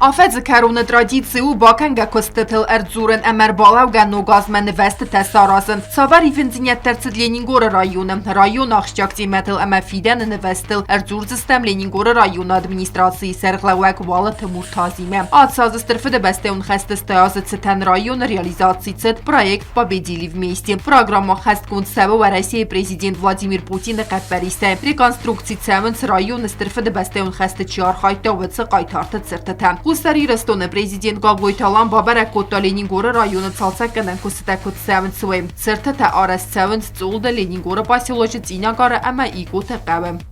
Afet karuna tradițiu bakanga kostetel Erzurum Emer Balawgan nogazmen vest tesarazın. Savar ifinzinya tercid Leningor rayonu. Rayon axşakti metal emafiden nevestel Erzurum Leningor rayon administrasiyi serglavak valat murtazime. Atsaz strfede beste un xeste stayazet ten rayon realizatsiyet proyekt победили вместе. Программа xest kontseva ve Россия президент Vladimir Putin qatbariste. Rekonstruksiya tsevens rayon strfede beste un xeste çar hayta ve qaytartı sertete. Ուսարի Ռստոնը Պրեզիդենտ Գագոյթալան բաբարակոտա Լենինգորը ռայոնը ցալցակնան կոստակոտ սավնցուեմ ցերտը թե արաս ցավնց ծուլդը Լենինգորը поселоче Цинягара ама иготе qavem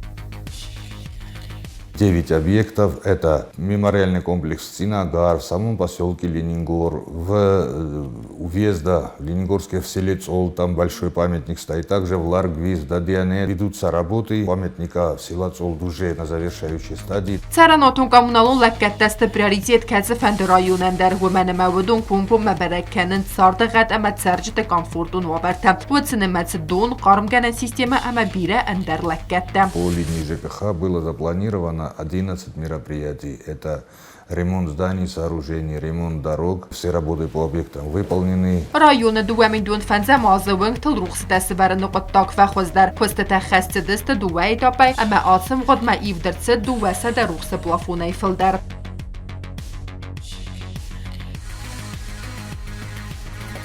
9 объектов. Это мемориальный комплекс Цинагар в самом поселке Ленингор, у въезда в Ленингорское в селе Цол, там большой памятник стоит. Также в Ларгвиз, Дадиане ведутся работы памятника в села Цол уже на завершающей стадии. Царанотун коммуналун лаккаттасты приоритет кәзефәнді районендер гөмәні мәвудун кумпум мәбәрәккәнін сардығат әмә цәржіті комфортун вабарта. Өтсіні мәціддун қарымгәнен система әмә бире әндер лаккатта. По линии ЖКХ было запланировано 11 мероприятий. Это ремонт зданий, сооружений, ремонт дорог. Все работы по объектам выполнены. Районы дуэмин дун фэнзэ мазывын тыл рухсытасы бәрі нұқыттак вәхваздар. Пыстыта хәстідісті дуэ этапай, әмә атсым ғадма ивдірці дуэсі дә рухсы плафуна ифылдар.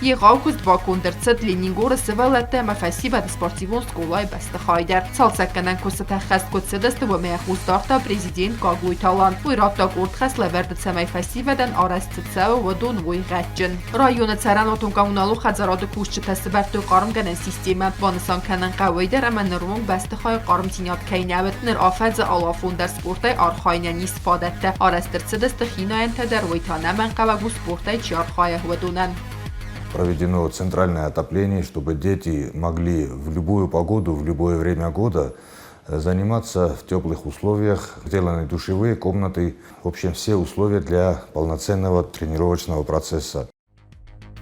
Եղաուքուստ բակոնդրցըտ Լենինգորը սվալատը մաֆասիբատ սպորտիվոն սկոլայ բաստը խայդար։ Ցալցակկանան կոսըտա խաստ կոցըդստը վմեախուս դարտա պրեզիդենտ Գագոյթալան։ Ույրատակ որդխաս լավերդցը մայֆասիբադան արաստցավը վդուն ոյ ғաճն։ Ռայոնը ծարանոտուն կամունալու խadzարադը կուշչը տասыбարտու կարմգանան սիստեմը։ Վանսան կանան կավայդար ամա նրվոնք բաստը խայ կարմտինյատ կայնավետ նր աֆadzը ալաֆոնդար սպորտայ արխայնյանի սպադətdə արաստրցըդստը խինայեն թədար ոյթանամən կավագու սպորտայ չար խայը հվդունան։ Проведено центральное отопление, чтобы дети могли в любую погоду, в любое время года заниматься в теплых условиях. Сделаны душевые комнаты. В общем, все условия для полноценного тренировочного процесса.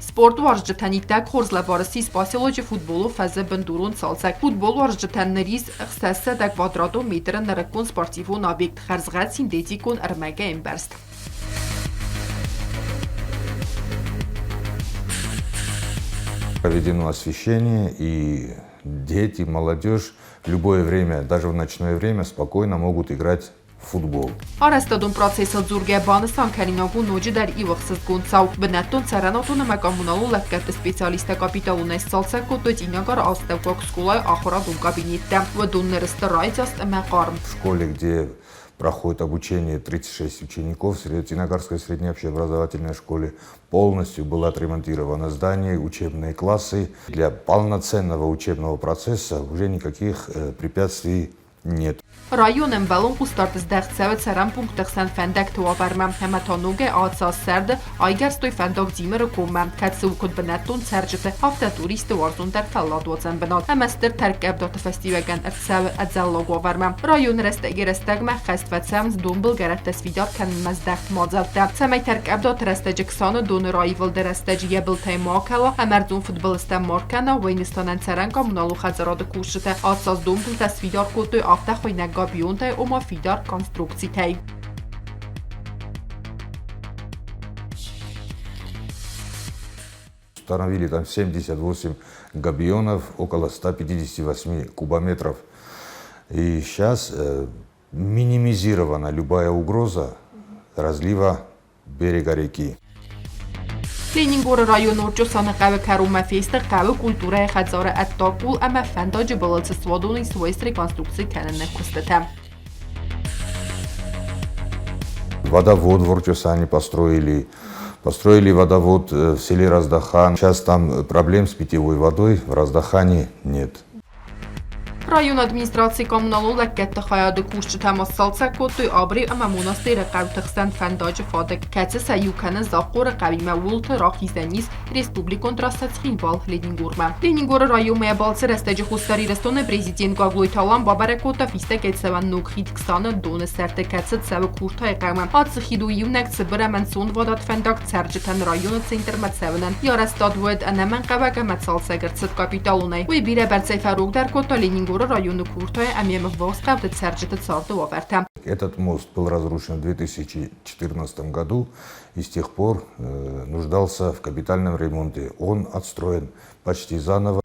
Спорту արժջթանի տակ խորզլաբարսի սպասելոջի ֆուտբոլու ֆազը բնդուրուն ցալցակ ֆուտբոլու արժջթաններից խստասը տակ կվադրատո մետրը նրկուն սպորտիվուն օբյեկտ խարզղած սինտետիկուն արմագա եմբերստ Проведено освещение, и дети, молодежь в любое время, даже в ночное время, спокойно могут играть в футбол. Արաստադուն պրոցեսը ձուրգե բանը սանքարինագու նոջի դար իվղսыз գունցավ։ Բնատուն ծարանոտունը մակամունալու լակկատը սպեցիալիստը կապիտալունես ծալցակ կոտոյց ինագար աստավկոք սկուլայ ախորադուն կաբինետտը։ Վդուններս տրայց աստ մակարմ։ В школе, где проходит обучение 36 учеников, в Цинегарской средней общеобразовательной школе полностью было отремонтировано здание, учебные классы. Для полноценного учебного процесса уже никаких препятствий нет. Ռայոնն բալոն կուստարտս դեղցավը ծարան պունկտղսան ֆենդակ թուավարմամ հեմատոնուգ է ացաս սերդը այգերստոյ ֆենդոք ձիմերը կոմամ կացուկոտ բնատուն ծերջտը ավտատուրիստը վարզուն դար ֆալադուացան բնատ հեմաստր թարկեբդոտը ֆեստիվական ըրցավը adzallogوավարմամ ռայոն ռեստեգերստագմա խաստվացամց դումբլ գարատես վիդար կան մազդախտ մոձավտա ծամայ թարկեբդոտ ռեստեջքսանը դուն ռայվլ դերստեջ եբլ թայ մոքալա ամերձուն ֆուտբոլիստա մորկանա վայնստանան ծարան կամունալու խածարոդը կուշտը ացաս դումբլ տես վիդար կոտոյ ավտախոյնակ Габионтай ома фидар конструкций. Установили там 78 габионов, около 158 кубометров. И сейчас минимизирована любая угроза разлива берега реки. Լենինգորը ռայոն օրջոսանը qavը կարումա ֆեստը qavը կուլտուրայ խածարը ատտակուլ ամա ֆանդոջը բլացը сводունի свойств реконструкции канանը кустата. Водовод в Орчосане построили водовод в селе Раздахан. Сейчас там проблем с питьевой водой в Раздахане нет. Ռայոն ադմինիստրացիի կոմունալու լակկետը խայադը կուշ չթամոս սալցակ կոտոյ աբրի ամա մոնաստերը qavtığstan ֆանդոջը ֆադակ կացը սայուքանը զախորը qavիմա ուլթը ռախիզանիս ռեսպուբլիկոն տրասացխին բալ Լենինգորմա։ Լենինգորը ռայոմը է բալցը ռեստեջը խուստարի ռեստոնը պրեզիդենտ Գագոյթալան բաբարակոտա ֆիստակ էցավան նոքրիտ կստանը դոնը սերտը կացը ծավը կուրթա է qavimā ացխիդու իունակ ծբրաման սուն վադատ ֆանդակ ծերջտան ռայոնը ցենտր մացավնան յարաստադվոդ անաման qavակը մացալսագրցտ կապիտալունայ ու բիրը բերցայ ֆարուկ դար կոտա Լենինգորը ռայոնը կուրթա է ամիեմը ոսկավ դե ծերջտը ծարտը վավերթա Этот мост был разрушен в 2014 году и с тех пор нуждался в капитальном ремонте. Он отстроен почти заново.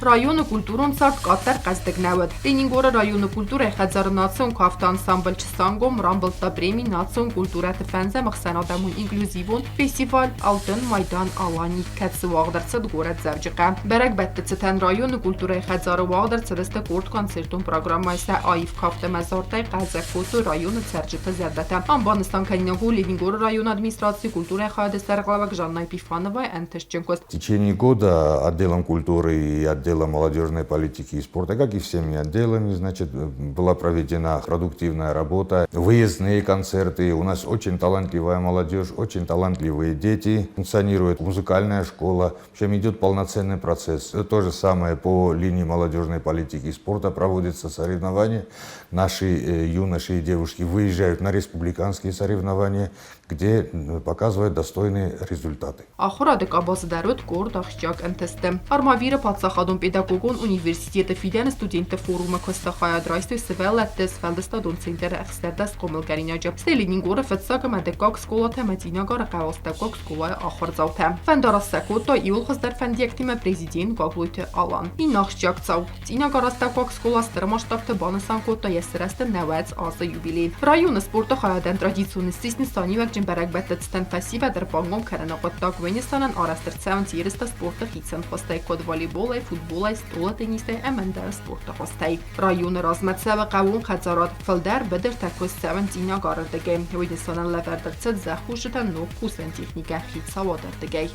Rayonu kulturun sart qatar qazdegnavet. Leningora rayonu kultura xazarnatsiyon kafta ansambl çsangom rambılta bremi natsiyon kultura tefenze mxsanadamun inkluzivon festival altın maydan alani katsı vağdartsad gorat zavcıqa. Berek bettetseten rayonu kultura xazarı vağdartsadeste kort konsertun programma ise ayıf kafta mezartay qazakotu rayonu sercıta zerdete. Ambanistan kaninagu Leningora rayonu администрации kultura xadesler qlavak Жанна Епифанова Энтешченко. В течение года отделом культуры и отделом молодежной политики и спорта, как и всеми отделами, значит, была проведена продуктивная работа, выездные концерты. У нас очень талантливая молодежь, очень талантливые дети. Функционирует музыкальная школа. В общем, идет полноценный процесс. То же самое по линии молодежной политики и спорта проводятся соревнования. Наши юноши и девушки выезжают на республиканские соревнования, где показывают достойные результаты. Ախորադը կաբազդարոտ կորդ աղջակ ընթստը։ Արմավիրը պատսախադոն պեդագոգոն ունիվերսիտետը ֆիդեն ստուդենտը ֆորումը կոստախայադրայստույ սվելետես ֆելդստադոն ցենտերը էքստերդաս կոմելկարինաջապ ստելինինգորը ֆծակը մադեկակ սկոլա թեմատինագարը կավաստակակ սկոլայ ախորձավթը։ Ֆենդարասակոտո իուլխստար ֆենդիակտիմը պրեզիդենտ կագլույթը ալան։ Ին աղջակ ցավ ցինագարաստակակ սկոլա ստրմաշտավթը բանասանկոտո եսրաստը նաված ազը յուբիլի։ Ռայոնը սպորտը հայադեն տրադիցիոնի սիսնստանի Ջմբերակ բետեցտեն ֆասիվա դրպանգոն քրանողոտակ Վենեսանան արաստրցավն երստա սպորտը խիցան խոստայ կոդ վոլեյբոլայ, ֆուտբոլայ, ստոլա տենիսայ, ամանդար սպորտը խոստայ։ Ռայոնը ռազմացավը qavun խածարատ ֆլդար բդր թակոսցավն ցինագարդեգե։ Վենեսանան լավերդրցած զախուշտան նոկ քուսեն տեխնիկա խիցավոդերդեգե։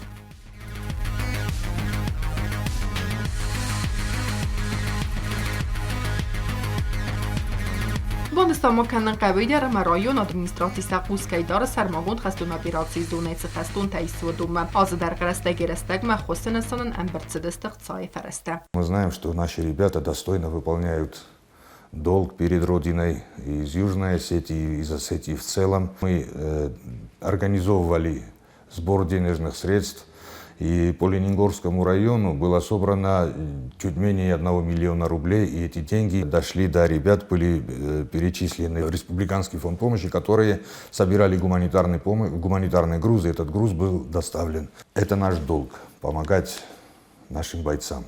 Բոնստամոքանն qaveyder rayон администрации սակուսկայդարը սարմագոն խստունապիրացի զոնայցը խստուն թայսվոդումը ազդարկարաստագերաստագմա խոսենասանն ամբրցդստղ цай фересте. Мы знаем, что наши ребята достойно выполняют долг перед Родиной из Южной Осетии, из Осетии в целом. Мы организовывали сбор денежных средств, и по Ленингорскому району было собрано чуть менее 1 миллиона рублей, и эти деньги дошли до ребят, были перечислены в Республиканский фонд помощи, которые собирали гуманитарные грузы. Этот груз был доставлен. Это наш долг – помогать нашим бойцам.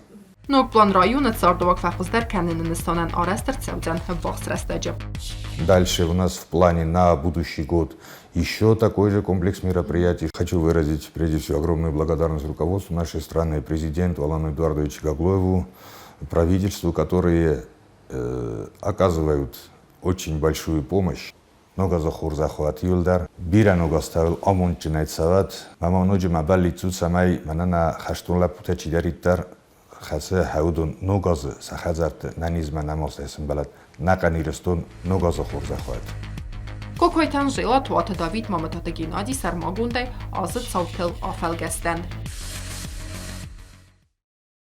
Նոկ պլան ռայոնը ծարդովակ ֆախուզդար կանենը նստանան արաստր ծավձան վաղսրաստաջը։ Дальше у нас в плане на будущий год еще такой же комплекс мероприятий. Хочу выразить прежде всего огромную благодарность руководству нашей страны, президенту Алану Эдуардовичу Гаглоеву, правительству, которые оказывают очень большую помощь. Много захур захват юлдар. Биран угаставил амон чинайцават. Маманоджи мабалли цуцамай манана хаштунла путачидариттар. Хаса хаудун ногазы сахазарты нанизма намосайсын балат наканирстон ногазы хур захват. Կոքոյթան ժելա թուաթը Դավիթ մամտատը գինադի սարմագունդայ ազը ծավթել աֆելգեստեն։